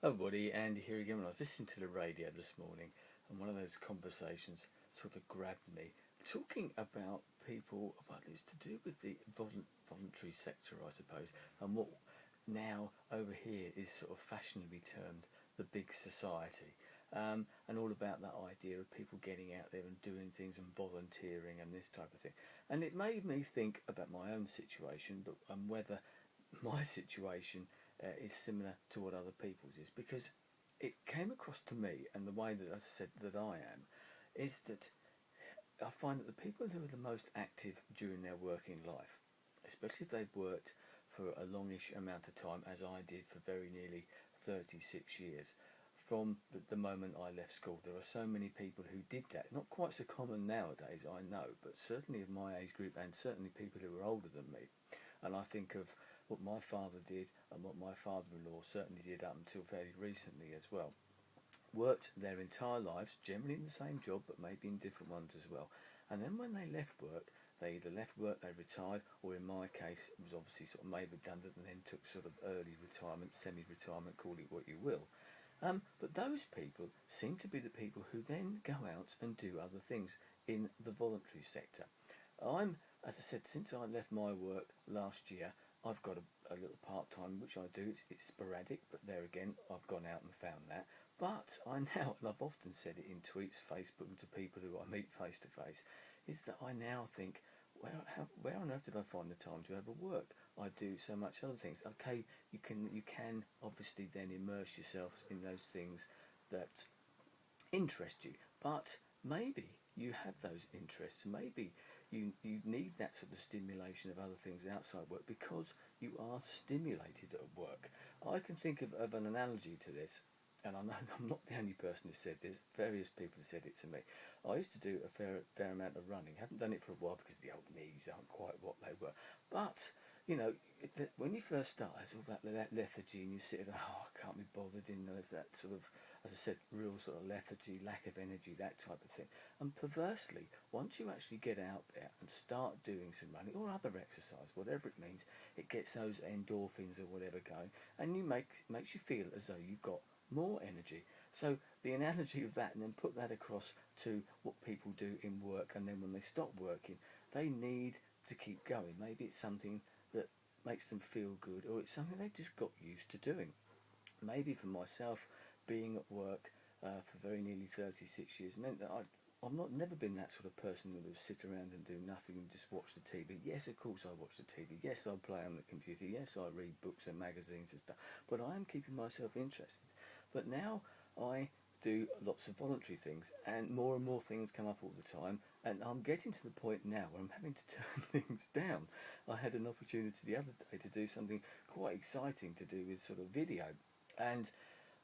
Everybody, Andy here again. When I was listening to the radio this morning, and one of those conversations sort of grabbed me, talking about people, about it's to do with the voluntary sector, I suppose, and what now over here is sort of fashionably termed the big society, and all about that idea of people getting out there and doing things and volunteering and this type of thing. And it made me think about my own situation, but whether my situation is similar to what other people's is, because it came across to me, and the way that I said that I am, is that I find that the people who are the most active during their working life, especially if they've worked for a longish amount of time, as I did for very nearly 36 years, from the moment I left school. There are so many people who did that. Not quite so common nowadays, I know, but certainly of my age group, and certainly people who are older than me. And I think of what my father did and what my father-in-law certainly did up until fairly recently as well. Worked their entire lives, generally in the same job, but maybe in different ones as well. And then when they left work, they either left work, they retired, or in my case, it was obviously sort of made redundant and then took sort of early retirement, semi-retirement, call it what you will. But those people seem to be the people who then go out and do other things in the voluntary sector. As I said, since I left my work last year, I've got a little part-time which I do. It's sporadic, but there again, I've gone out and found that. But I now, and I've often said it in tweets, Facebook, and to people who I meet face to face, is that I now think, where on earth did I find the time to ever work? I do so much other things. Okay, you can obviously then immerse yourself in those things that interest you, but maybe you have those interests. Maybe you need that sort of stimulation of other things outside work because you are stimulated at work. I can think of an analogy to this, and I know I'm not the only person who said this. Various people have said it to me. I used to do a fair amount of running. Haven't done it for a while because the old knees aren't quite what they were. But you know, when you first start, there's all that lethargy, and you sit there, I can't be bothered. And there's that sort of, as I said, real sort of lethargy, lack of energy, that type of thing. And perversely, once you actually get out there and start doing some running or other exercise, whatever it means, it gets those endorphins or whatever going, and makes you feel as though you've got more energy. So the analogy of that, and then put that across to what people do in work, and then when they stop working, they need to keep going. Maybe it's something that makes them feel good, or it's something they just got used to doing. Maybe for myself, being at work for very nearly 36 years meant that I've never been that sort of person that would sit around and do nothing and just watch the TV. Yes, of course I watch the TV. Yes, I play on the computer. Yes, I read books and magazines and stuff. But I am keeping myself interested. But now I do lots of voluntary things, and more things come up all the time, and I'm getting to the point now where I'm having to turn things down. I had an opportunity the other day to do something quite exciting to do with sort of video, and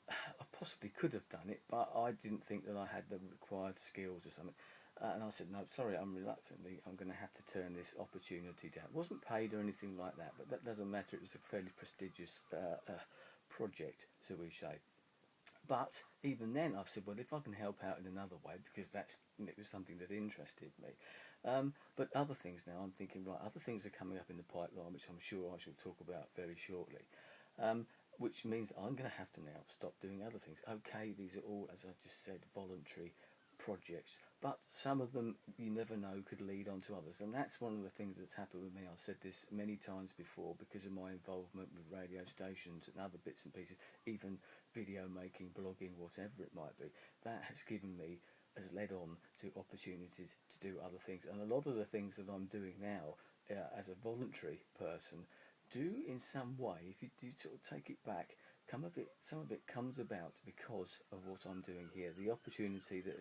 I possibly could have done it, but I didn't think that I had the required skills or something. And I said, no, sorry, I'm going to have to turn this opportunity down. It wasn't paid or anything like that, but that doesn't matter. It was a fairly prestigious project, so we say. But even then, I've said, well, if I can help out in another way, because it was something that interested me. But other things now, I'm thinking, right, other things are coming up in the pipeline, which I'm sure I shall talk about very shortly. Which means I'm going to have to now stop doing other things. Okay, these are all, as I just said, voluntary projects, but some of them you never know could lead on to others, and that's one of the things that's happened with me. I've said this many times before, because of my involvement with radio stations and other bits and pieces, even video making, blogging, whatever it might be, that has led on to opportunities to do other things. And a lot of the things that I'm doing now as a voluntary person do in some way, if you do sort of take it back, some of it comes about because of what I'm doing here. The opportunity that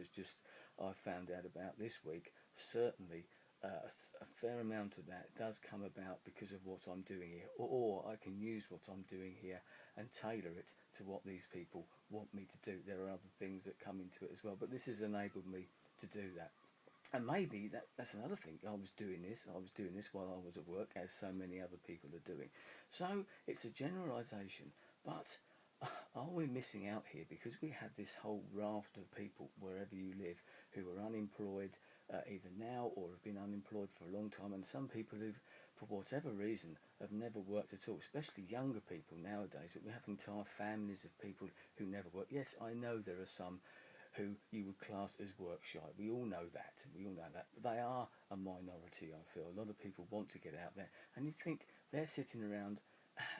I've found out about this week, certainly a fair amount of that does come about because of what I'm doing here, or I can use what I'm doing here and tailor it to what these people want me to do. There are other things that come into it as well, but this has enabled me to do that. And maybe that's another thing. I was doing this while I was at work, as so many other people are doing. So it's a generalisation, but are we missing out here? Because we have this whole raft of people, wherever you live, who are unemployed either now or have been unemployed for a long time, and some people who've for whatever reason, have never worked at all, especially younger people nowadays. But we have entire families of people who never work. Yes, I know there are some who you would class as work shy. We all know that. But they are a minority, I feel. A lot of people want to get out there. And you think they're sitting around,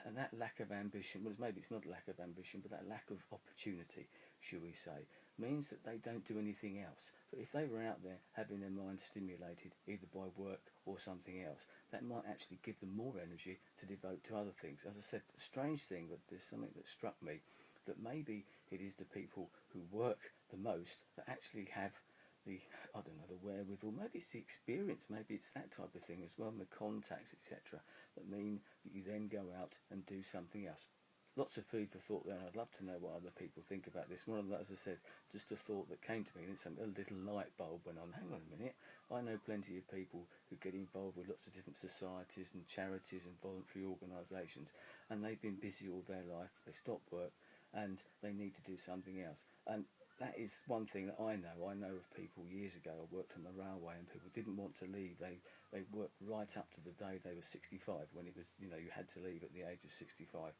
and that lack of ambition, well, maybe it's not lack of ambition, but that lack of opportunity, shall we say, means that they don't do anything else. So if they were out there having their minds stimulated either by work or something else, that might actually give them more energy to devote to other things. As I said, the strange thing, but there's something that struck me, that maybe it is the people who work the most that actually have the, I don't know, the wherewithal, maybe it's the experience, maybe it's that type of thing as well, and the contacts, etc., that mean that you then go out and do something else. Lots of food for thought there, and I'd love to know what other people think about this. One of them, as I said, just a thought that came to me, and it's a little light bulb went on. Hang on a minute, I know plenty of people who get involved with lots of different societies and charities and voluntary organisations, and they've been busy all their life, they stop work, and they need to do something else. And that is one thing that I know. I know of people years ago, I worked on the railway, and people didn't want to leave. They worked right up to the day they were 65, when it was, you had to leave at the age of 65.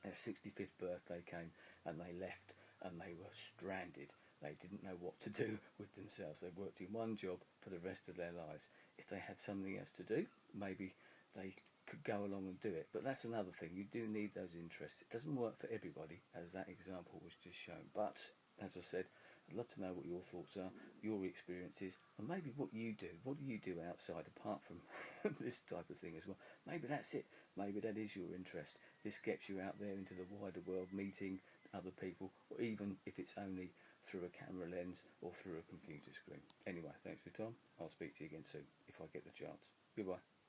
Their 65th birthday came and they left, and they were stranded. They didn't know what to do with themselves. They worked in one job for the rest of their lives. If they had something else to do, maybe they could go along and do it. But that's another thing. You do need those interests. It doesn't work for everybody, as that example was just shown. But, as I said, I'd love to know what your thoughts are, your experiences, and maybe what you do. What do you do outside, apart from this type of thing as well? Maybe that's it. Maybe that is your interest. This gets you out there into the wider world, meeting other people, or even if it's only through a camera lens or through a computer screen. Anyway, thanks for your time. I'll speak to you again soon, if I get the chance. Goodbye.